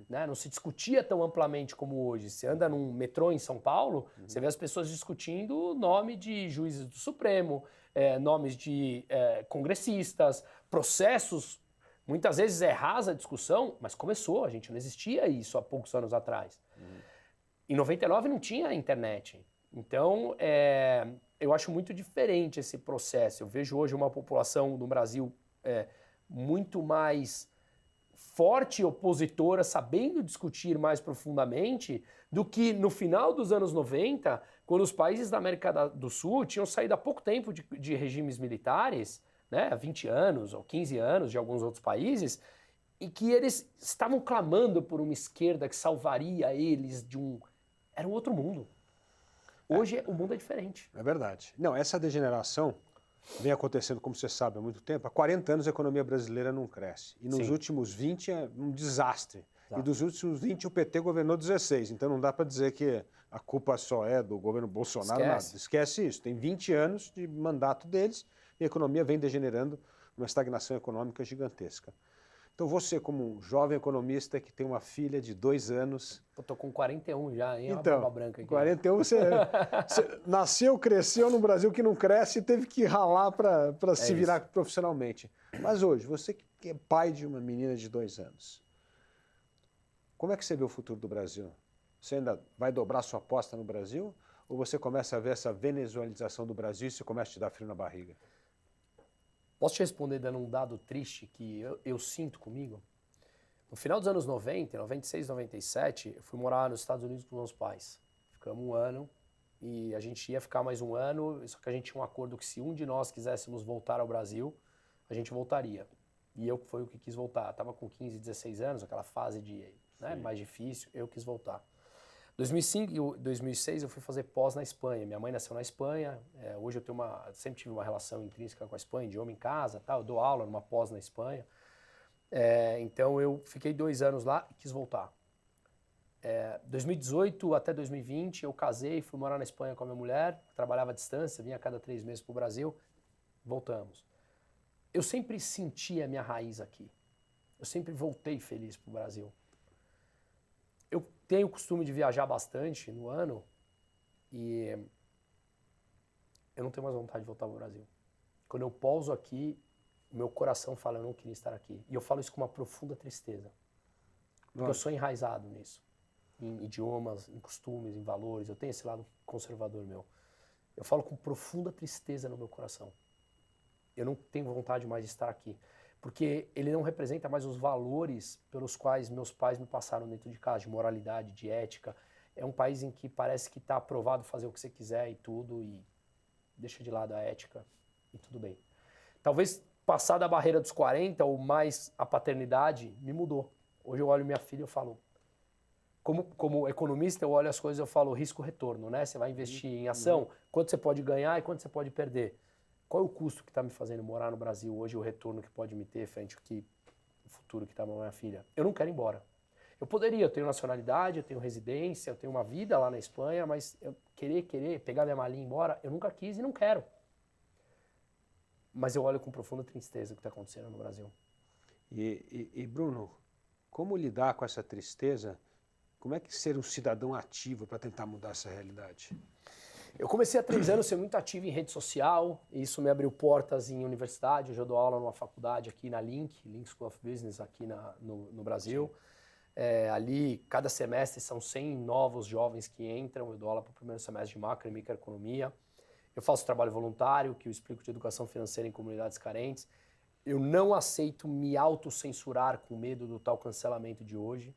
Né? Não se discutia tão amplamente como hoje. Você anda num metrô em São Paulo, você vê as pessoas discutindo o nome de juízes do Supremo, nomes de congressistas, processos. Muitas vezes é rasa a discussão, mas começou. A gente não existia isso há poucos anos atrás. Em 99 não tinha internet. Então, eu acho muito diferente esse processo. Eu vejo hoje uma população no Brasil muito mais forte e opositora, sabendo discutir mais profundamente, do que no final dos anos 90, quando os países da América do Sul tinham saído há pouco tempo de regimes militares, né, há 20 anos ou 15 anos de alguns outros países, e que eles estavam clamando por uma esquerda que salvaria eles de um... Era um outro mundo. Hoje o mundo é diferente. É verdade. Não, essa degeneração vem acontecendo, como você sabe, há muito tempo. Há 40 anos a economia brasileira não cresce. E nos últimos 20 é um desastre. Exato. E dos últimos 20 o PT governou 16. Então não dá para dizer que a culpa só é do governo Bolsonaro. Esquece. Nada. Esquece isso. Tem 20 anos de mandato deles e a economia vem degenerando uma estagnação econômica gigantesca. Então você, como um jovem economista que tem uma filha de 2 anos... Eu tô com 41 já, hein? Então, uma branca aqui. 41 você nasceu, cresceu no Brasil que não cresce e teve que ralar para se virar profissionalmente. Mas hoje, você que é pai de uma menina de 2 anos, como é que você vê o futuro do Brasil? Você ainda vai dobrar sua aposta no Brasil? Ou você começa a ver essa venezuelização do Brasil e isso começa a te dar frio na barriga? Posso te responder dando um dado triste que eu sinto comigo? No final dos anos 90, 96, 97, eu fui morar nos Estados Unidos com meus pais. Ficamos 1 ano e a gente ia ficar mais 1 ano, só que a gente tinha um acordo que se um de nós quiséssemos voltar ao Brasil, a gente voltaria. E eu foi o que quis voltar. Estava com 15, 16 anos, aquela fase de mais difícil, eu quis voltar. 2005 e 2006 eu fui fazer pós na Espanha. Minha mãe nasceu na Espanha. Hoje eu sempre tive uma relação intrínseca com a Espanha, idioma em casa, tal. Eu dou aula numa pós na Espanha. Então eu fiquei 2 anos lá e quis voltar. 2018 até 2020 eu casei, fui morar na Espanha com a minha mulher, trabalhava à distância, vinha a cada 3 meses para o Brasil. Voltamos. Eu sempre senti a minha raiz aqui. Eu sempre voltei feliz para o Brasil. Eu tenho o costume de viajar bastante no ano e eu não tenho mais vontade de voltar para o Brasil. Quando eu pouso aqui, o meu coração fala, eu não queria estar aqui. E eu falo isso com uma profunda tristeza. Porque eu sou enraizado nisso. Em idiomas, em costumes, em valores. Eu tenho esse lado conservador meu. Eu falo com profunda tristeza no meu coração. Eu não tenho vontade mais de estar aqui. Porque ele não representa mais os valores pelos quais meus pais me passaram dentro de casa, de moralidade, de ética. É um país em que parece que está aprovado fazer o que você quiser e tudo, e deixa de lado a ética, e tudo bem. Talvez passar da barreira dos 40 ou mais a paternidade me mudou. Hoje eu olho minha filha e eu falo, como economista eu olho as coisas e eu falo risco-retorno, né? Você vai investir em ação, quanto você pode ganhar e quanto você pode perder. Qual é o custo que está me fazendo morar no Brasil hoje, o retorno que pode me ter frente ao o futuro que está na minha filha? Eu não quero ir embora. Eu poderia, eu tenho nacionalidade, eu tenho residência, eu tenho uma vida lá na Espanha, mas eu querer pegar minha malinha e ir embora, eu nunca quis e não quero. Mas eu olho com profunda tristeza o que está acontecendo no Brasil. E Bruno, como lidar com essa tristeza? Como é que ser um cidadão ativo para tentar mudar essa realidade? Eu comecei há 3 anos a ser muito ativo em rede social, e isso me abriu portas em universidade. Hoje eu dou aula numa faculdade aqui na Link School of Business aqui no Brasil. Ali, cada semestre são 100 novos jovens que entram. Eu dou aula para o primeiro semestre de macro e microeconomia. Eu faço trabalho voluntário, que eu explico de educação financeira em comunidades carentes. Eu não aceito me autocensurar com medo do tal cancelamento de hoje.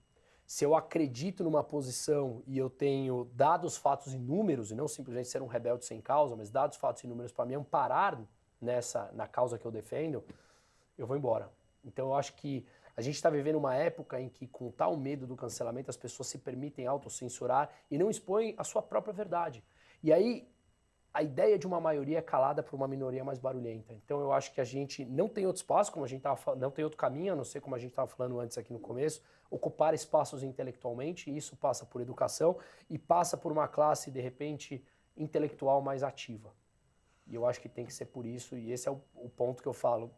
Se eu acredito numa posição e eu tenho dados, fatos e números, e não simplesmente ser um rebelde sem causa, mas dados, fatos e números para me amparar na causa que eu defendo, eu vou embora. Então eu acho que a gente está vivendo uma época em que, com tal medo do cancelamento, as pessoas se permitem autocensurar e não expõem a sua própria verdade. E aí, a ideia de uma maioria é calada por uma minoria mais barulhenta. Então eu acho que a gente não tem outro espaço, como a gente estava falando, não tem outro caminho, a não ser como a gente estava falando antes aqui no começo, ocupar espaços intelectualmente, e isso passa por educação e passa por uma classe, de repente, intelectual mais ativa. E eu acho que tem que ser por isso, e esse é o ponto que eu falo.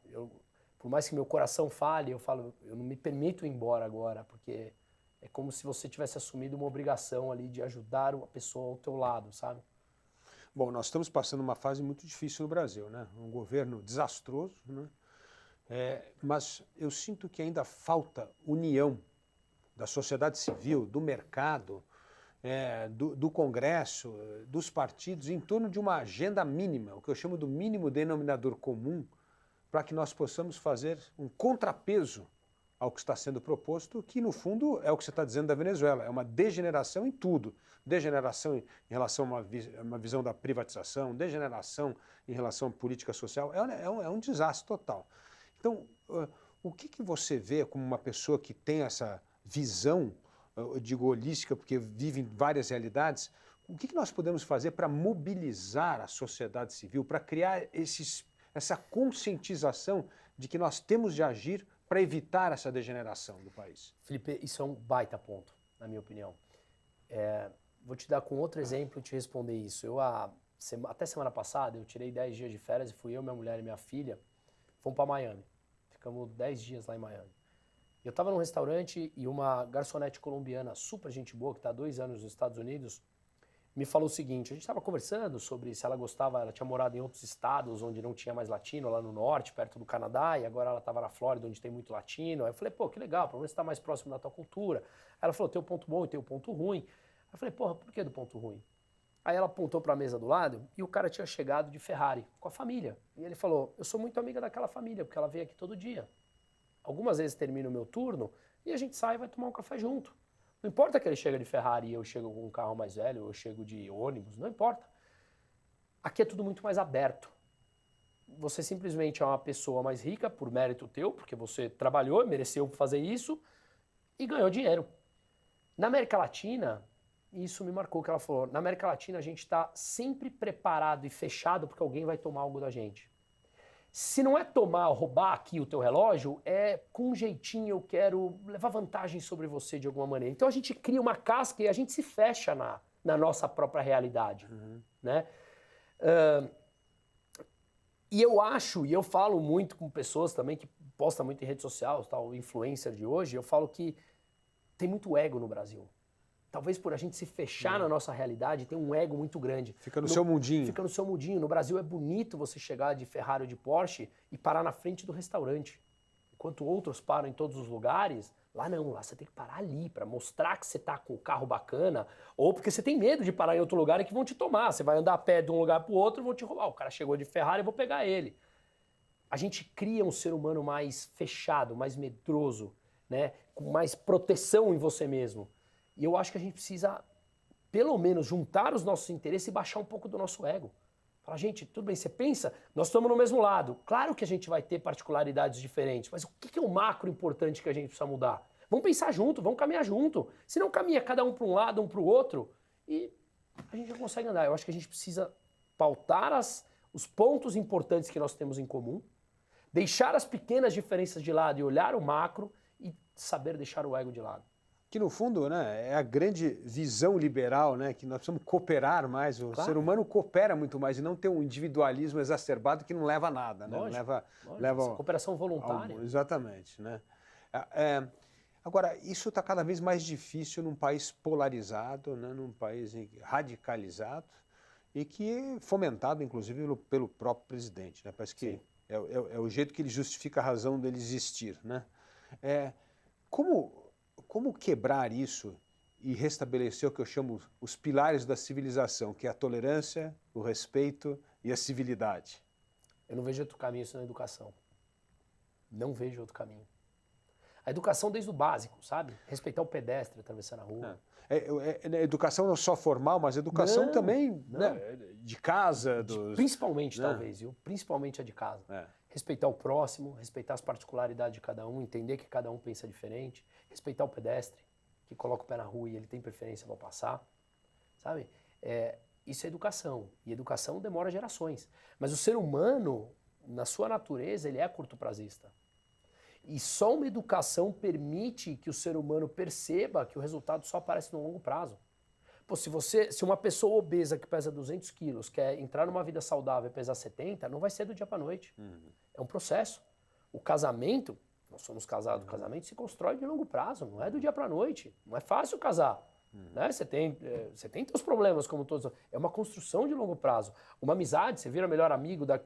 Por mais que meu coração fale, eu falo, eu não me permito ir embora agora, porque é como se você tivesse assumido uma obrigação ali de ajudar a pessoa ao teu lado, sabe? Bom, nós estamos passando uma fase muito difícil no Brasil, né? Um governo desastroso, né? Mas eu sinto que ainda falta união da sociedade civil, do mercado, do Congresso, dos partidos, em torno de uma agenda mínima, o que eu chamo do mínimo denominador comum, para que nós possamos fazer um contrapeso ao que está sendo proposto, que no fundo é o que você está dizendo da Venezuela, é uma degeneração em tudo. Degeneração em relação a uma visão da privatização, degeneração em relação à política social, é um desastre total. Então, o que você vê como uma pessoa que tem essa visão, eu digo holística, porque vive em várias realidades, o que nós podemos fazer para mobilizar a sociedade civil, para criar essa conscientização de que nós temos de agir para evitar essa degeneração do país? Felipe, isso é um baita ponto, na minha opinião. Vou te dar com outro exemplo e te responder isso. Até semana passada, eu tirei 10 dias de férias e fui eu, minha mulher e minha filha Fomos para Miami. Ficamos 10 dias lá em Miami. Eu estava num restaurante e uma garçonete colombiana, super gente boa, que está há 2 anos nos Estados Unidos, me falou o seguinte, a gente estava conversando sobre se ela gostava, ela tinha morado em outros estados onde não tinha mais latino, lá no norte, perto do Canadá, e agora ela estava na Flórida, onde tem muito latino. Aí eu falei, pô, que legal, pelo menos você está mais próximo da tua cultura. Aí ela falou, tem o ponto bom e tem o ponto ruim. Aí eu falei, porra, por que do ponto ruim? Aí ela apontou para a mesa do lado e o cara tinha chegado de Ferrari, com a família. E ele falou, eu sou muito amiga daquela família, porque ela vem aqui todo dia. Algumas vezes termina o meu turno e a gente sai e vai tomar um café junto. Não importa que ele chega de Ferrari e eu chego com um carro mais velho, ou eu chego de ônibus, não importa. Aqui é tudo muito mais aberto. Você simplesmente é uma pessoa mais rica por mérito teu, porque você trabalhou, mereceu fazer isso e ganhou dinheiro. Na América Latina, isso me marcou, que ela falou, na América Latina a gente está sempre preparado e fechado porque alguém vai tomar algo da gente. Se não é tomar, roubar aqui o teu relógio, é com um jeitinho eu quero levar vantagem sobre você de alguma maneira. Então a gente cria uma casca e a gente se fecha na nossa própria realidade. Né? E eu acho, e eu falo muito com pessoas também que postam muito em rede social, tal, influencer de hoje, eu falo que tem muito ego no Brasil. Talvez por a gente se fechar na nossa realidade, tem um ego muito grande. Fica no seu mundinho. Fica no seu mundinho. No Brasil é bonito você chegar de Ferrari ou de Porsche e parar na frente do restaurante. Enquanto outros param em todos os lugares, lá não, lá você tem que parar ali para mostrar que você está com o carro bacana, ou porque você tem medo de parar em outro lugar e que vão te tomar. Você vai andar a pé de um lugar para o outro e vão te roubar. O cara chegou de Ferrari, eu vou pegar ele. A gente cria um ser humano mais fechado, mais medroso, né? Com mais proteção em você mesmo. E eu acho que a gente precisa, pelo menos, juntar os nossos interesses e baixar um pouco do nosso ego. Falar, gente, tudo bem, você pensa, nós estamos no mesmo lado. Claro que a gente vai ter particularidades diferentes, mas o que é o macro importante que a gente precisa mudar? Vamos pensar junto, vamos caminhar junto. Se não caminha cada um para um lado, um para o outro, e a gente já consegue andar. Eu acho que a gente precisa pautar os pontos importantes que nós temos em comum, deixar as pequenas diferenças de lado e olhar o macro e saber deixar o ego de lado. Que no fundo, né, é a grande visão liberal, né, que nós precisamos cooperar mais, o ser humano coopera muito mais e não ter um individualismo exacerbado que não leva a nada, né? Lógico, leva essa cooperação voluntária. Exatamente, né? Agora, isso está cada vez mais difícil num país polarizado, né, num país radicalizado e que é fomentado, inclusive, pelo próprio presidente, né? Parece que é o jeito que ele justifica a razão dele existir, né? Como quebrar isso e restabelecer o que eu chamo os pilares da civilização, que é a tolerância, o respeito e a civilidade? Eu não vejo outro caminho senão a educação. Não vejo outro caminho. A educação desde o básico, sabe? Respeitar o pedestre, atravessar a rua. Educação não só formal, mas educação também né, de casa. Principalmente, talvez, viu? Principalmente a de casa. Respeitar o próximo, respeitar as particularidades de cada um, entender que cada um pensa diferente, respeitar o pedestre, que coloca o pé na rua e ele tem preferência para passar, sabe? Isso é educação, e educação demora gerações. Mas o ser humano, na sua natureza, ele é curto-prazista. E só uma educação permite que o ser humano perceba que o resultado só aparece no longo prazo. Pô, se uma pessoa obesa que pesa 200 quilos quer entrar numa vida saudável e pesar 70, não vai ser do dia para a noite. É um processo. O casamento, nós somos casados, o casamento se constrói de longo prazo, não é do dia para a noite. Não é fácil casar. Né? Você tem seus problemas, como todos. É uma construção de longo prazo. Uma amizade, você vira melhor amigo da...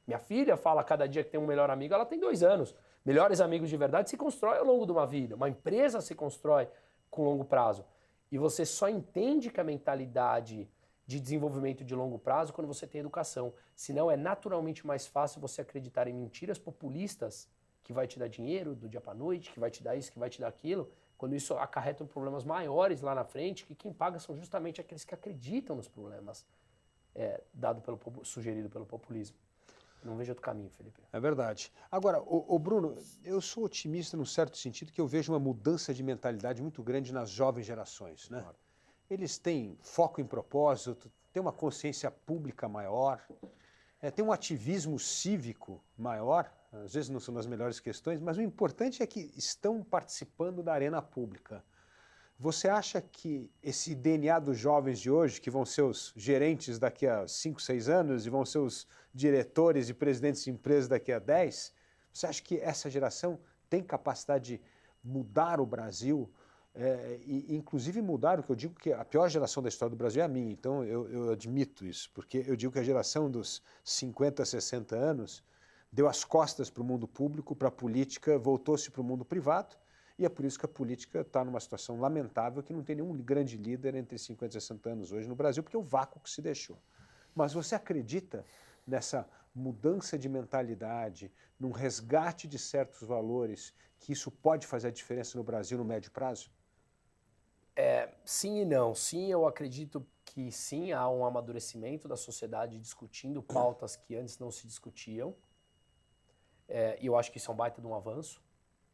Minha filha fala cada dia que tem um melhor amigo, ela tem 2 anos. Melhores amigos de verdade se constroem ao longo de uma vida. Uma empresa se constrói com longo prazo. E você só entende que a mentalidade de desenvolvimento de longo prazo quando você tem educação. Senão é naturalmente mais fácil você acreditar em mentiras populistas que vai te dar dinheiro do dia para a noite, que vai te dar isso, que vai te dar aquilo, quando isso acarreta problemas maiores lá na frente, que quem paga são justamente aqueles que acreditam nos problemas sugerido pelo populismo. Não vejo outro caminho, Felipe. É verdade. Agora, Bruno, eu sou otimista no certo sentido que eu vejo uma mudança de mentalidade muito grande nas jovens gerações, né? Claro. Eles têm foco em propósito, têm uma consciência pública maior, têm um ativismo cívico maior, às vezes não são das melhores questões, mas o importante é que estão participando da arena pública. Você acha que esse DNA dos jovens de hoje, que vão ser os gerentes daqui a 5, 6 anos e vão ser os diretores e presidentes de empresas daqui a 10, Você acha que essa geração tem capacidade de mudar o Brasil, e inclusive mudar o que eu digo que a pior geração da história do Brasil é a minha, então eu admito isso, porque eu digo que a geração dos 50, 60 anos deu as costas para o mundo público, para a política, voltou-se para o mundo privado, e é por isso que a política está numa situação lamentável, que não tem nenhum grande líder entre 50 e 60 anos hoje no Brasil, porque é o vácuo que se deixou. Mas você acredita nessa mudança de mentalidade, num resgate de certos valores, que isso pode fazer a diferença no Brasil no médio prazo? Sim e não. Sim, eu acredito que sim, há um amadurecimento da sociedade discutindo pautas que antes não se discutiam. E eu acho que isso é um baita de um avanço,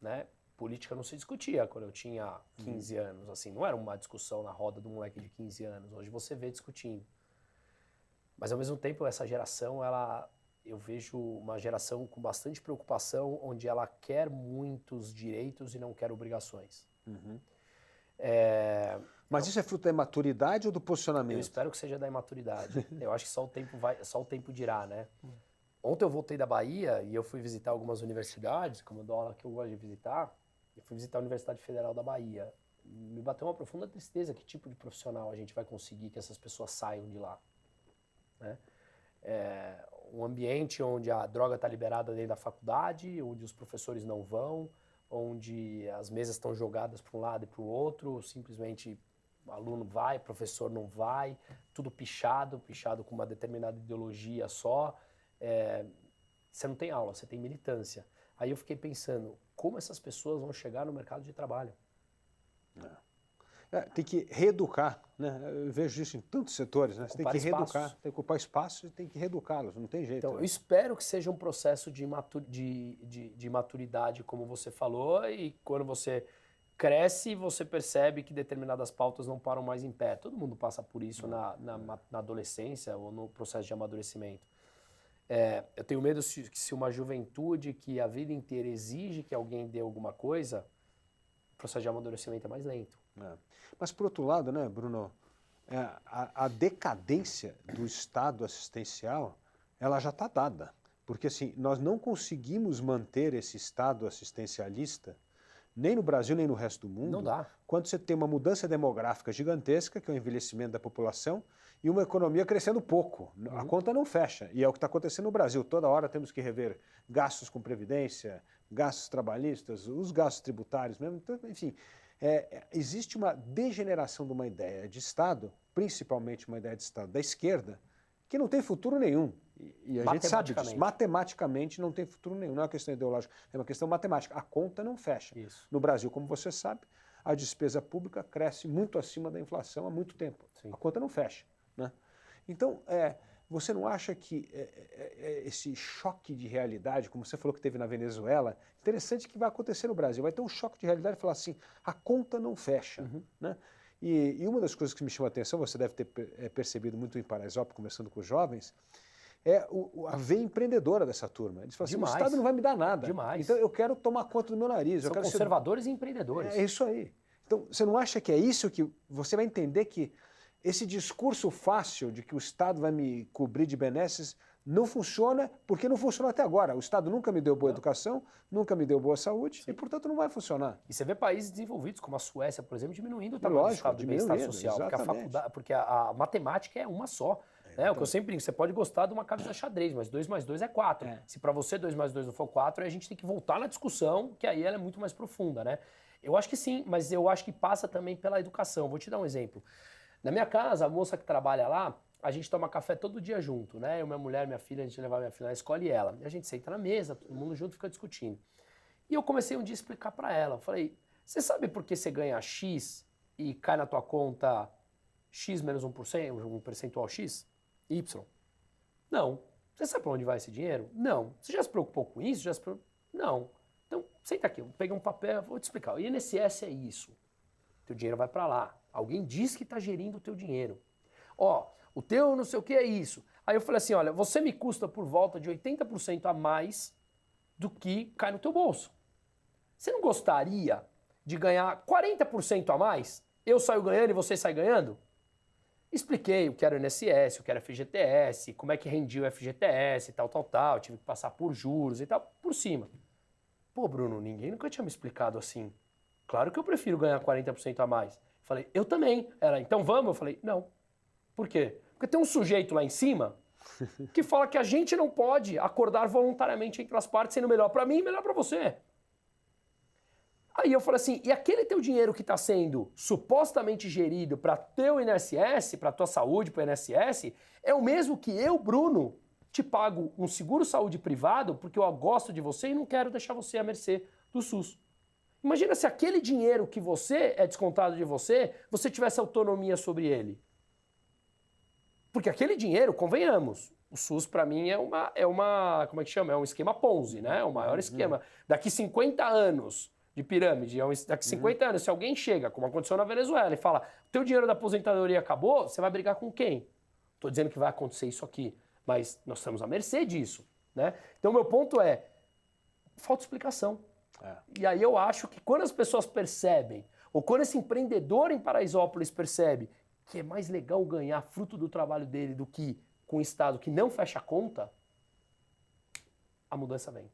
né? Política não se discutia quando eu tinha 15 anos, assim, não era uma discussão na roda do moleque de 15 anos. Hoje você vê discutindo. Mas ao mesmo tempo essa geração, eu vejo uma geração com bastante preocupação, onde ela quer muitos direitos e não quer obrigações. Mas isso é fruto da imaturidade ou do posicionamento? Eu espero que seja da imaturidade. Eu acho que só o tempo dirá, né? Ontem eu voltei da Bahia e eu fui visitar algumas universidades, como eu dou aula que eu gosto de visitar. Eu fui visitar a Universidade Federal da Bahia. Me bateu uma profunda tristeza que tipo de profissional a gente vai conseguir que essas pessoas saiam de lá, né? Um ambiente onde a droga está liberada dentro da faculdade, onde os professores não vão, onde as mesas estão jogadas para um lado e para o outro, simplesmente o aluno vai, o professor não vai, tudo pichado com uma determinada ideologia só. Você não tem aula, você tem militância. Aí eu fiquei pensando, como essas pessoas vão chegar no mercado de trabalho? Tem que reeducar, né? Eu vejo isso em tantos setores, né? Você tem que reeducar, tem que ocupar espaço e tem que reeducá-los, não tem jeito. Então, eu espero que seja um processo de maturidade, como você falou, e quando você cresce, você percebe que determinadas pautas não param mais em pé. Todo mundo passa por isso na adolescência ou no processo de amadurecimento. Eu tenho medo que se uma juventude que a vida inteira exige que alguém dê alguma coisa, o processo de amadurecimento é mais lento. Mas, por outro lado, né, Bruno, a decadência do Estado assistencial, ela já está dada. Porque, assim, nós não conseguimos manter esse Estado assistencialista, nem no Brasil, nem no resto do mundo, Não dá. quando você tem uma mudança demográfica gigantesca, que é o envelhecimento da população, e uma economia crescendo pouco. A conta não fecha. E é o que está acontecendo no Brasil. Toda hora temos que rever gastos com previdência, gastos trabalhistas, os gastos tributários mesmo. Então, enfim, existe uma degeneração de uma ideia de Estado, principalmente uma ideia de Estado da esquerda, que não tem futuro nenhum. E a gente sabe disso. Matematicamente não tem futuro nenhum. Não é uma questão ideológica, é uma questão matemática. A conta não fecha. Isso. No Brasil, como você sabe, a despesa pública cresce muito acima da inflação há muito tempo. Sim. A conta não fecha, né? Então, você não acha que esse choque de realidade, como você falou que teve na Venezuela, interessante que vai acontecer no Brasil. Vai ter um choque de realidade e falar assim, a conta não fecha, né? E uma das coisas que me chama a atenção, você deve ter percebido muito em Paraisópolis, conversando com os jovens, é a veia empreendedora dessa turma. Eles falam assim, o Estado não vai me dar nada. Demais. Então eu quero tomar conta do meu nariz. São conservadores e empreendedores. É isso aí. Então, você não acha que é isso que você vai entender que esse discurso fácil de que o Estado vai me cobrir de benesses não funciona porque não funcionou até agora. O Estado nunca me deu boa educação, nunca me deu boa saúde e, portanto, não vai funcionar. E você vê países desenvolvidos, como a Suécia, por exemplo, diminuindo o tamanho do Estado de bem-estar social. Porque a matemática é uma só. O que eu sempre digo, você pode gostar de uma camisa xadrez, mas 2 mais 2 é 4. Se para você 2 mais 2 não for 4, a gente tem que voltar na discussão, que aí ela é muito mais profunda, né? Eu acho que sim, mas eu acho que passa também pela educação. Vou te dar um exemplo. Na minha casa, a moça que trabalha lá, a gente toma café todo dia junto, né? Eu, minha mulher, minha filha, a gente leva minha filha na escola e ela. E a gente senta na mesa, todo mundo junto fica discutindo. E eu comecei um dia a explicar para ela. Eu falei, você sabe por que você ganha X e cai na tua conta X menos 1%, um percentual X? Y? Não. Você sabe para onde vai esse dinheiro? Não. Você já se preocupou com isso? Não. Então, senta aqui, eu peguei um papel, vou te explicar. O INSS é isso. Teu dinheiro vai para lá. Alguém diz que está gerindo o teu dinheiro. O teu não sei o que é isso. Aí eu falei assim, olha, você me custa por volta de 80% a mais do que cai no teu bolso. Você não gostaria de ganhar 40% a mais? Eu saio ganhando e você sai ganhando? Expliquei o que era o INSS, o que era FGTS, como é que rendia o FGTS, tal. Tive que passar por juros e tal, por cima. Pô, Bruno, ninguém nunca tinha me explicado assim. Claro que eu prefiro ganhar 40% a mais. Falei, eu também. Ela, então vamos? Eu falei, não. Por quê? Porque tem um sujeito lá em cima que fala que a gente não pode acordar voluntariamente entre as partes sendo melhor para mim e melhor para você. Aí eu falei assim, e aquele teu dinheiro que está sendo supostamente gerido para teu INSS, para tua saúde, para o INSS, é o mesmo que eu, Bruno, te pago um seguro-saúde privado porque eu gosto de você e não quero deixar você à mercê do SUS. Imagina se aquele dinheiro que você é descontado de você, você tivesse autonomia sobre ele. Porque aquele dinheiro, convenhamos, o SUS para mim é uma, como é que chama? É um esquema Ponzi, né? É o maior esquema. Daqui 50 anos de pirâmide, daqui 50 anos, se alguém chega, como aconteceu na Venezuela, e fala, teu dinheiro da aposentadoria acabou, você vai brigar com quem? Estou dizendo que vai acontecer isso aqui, mas nós estamos à mercê disso, né? Então, meu ponto é, falta explicação. E aí eu acho que quando as pessoas percebem, ou quando esse empreendedor em Paraisópolis percebe que é mais legal ganhar fruto do trabalho dele do que com o Estado que não fecha a conta, a mudança vem.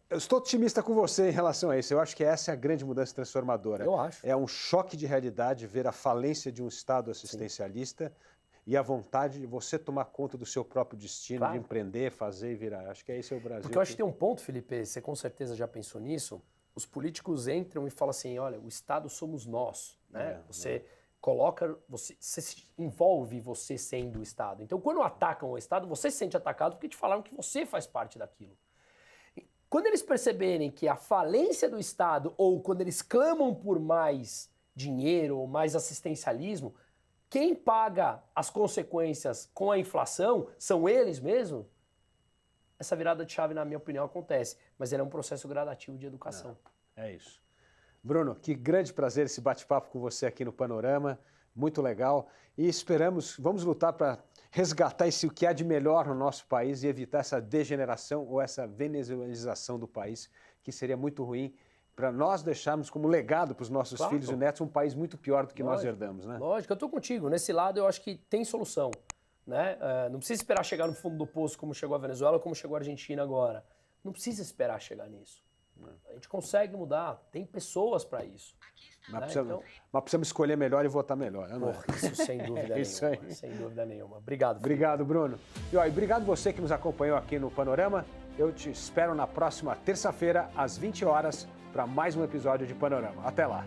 Eu estou otimista com você em relação a isso. Eu acho que essa é a grande mudança transformadora. Eu acho. É um choque de realidade ver a falência de um Estado assistencialista. Sim. E a vontade de você tomar conta do seu próprio destino, claro, de empreender, fazer e virar. Acho que esse é o Brasil. Porque eu acho que tem um ponto, Felipe, você com certeza já pensou nisso, os políticos entram e falam assim, olha, o Estado somos nós, né? Você coloca, você se envolve você sendo o Estado. Então, quando atacam o Estado, você se sente atacado porque te falaram que você faz parte daquilo. Quando eles perceberem que a falência do Estado, ou quando eles clamam por mais dinheiro ou mais assistencialismo, quem paga as consequências com a inflação são eles mesmos. Essa virada de chave, na minha opinião, acontece, mas ela é um processo gradativo de educação. É isso. Bruno, que grande prazer esse bate-papo com você aqui no Panorama, muito legal. E esperamos, vamos lutar para resgatar o que há de melhor no nosso país e evitar essa degeneração ou essa venezuelização do país, que seria muito ruim para nós deixarmos como legado para os nossos filhos e netos um país muito pior do que nós herdamos, né? Lógico, eu estou contigo. Nesse lado eu acho que tem solução, né? Não precisa esperar chegar no fundo do poço como chegou a Venezuela, como chegou a Argentina agora. Não precisa esperar chegar nisso. A gente consegue mudar, tem pessoas para isso. Mas precisamos escolher melhor e votar melhor. Isso sem dúvida nenhuma. Isso aí. Sem dúvida nenhuma. Obrigado, Felipe. Obrigado, Bruno. E obrigado você que nos acompanhou aqui no Panorama. Eu te espero na próxima terça-feira, às 20 horas, para mais um episódio de Panorama. Até lá.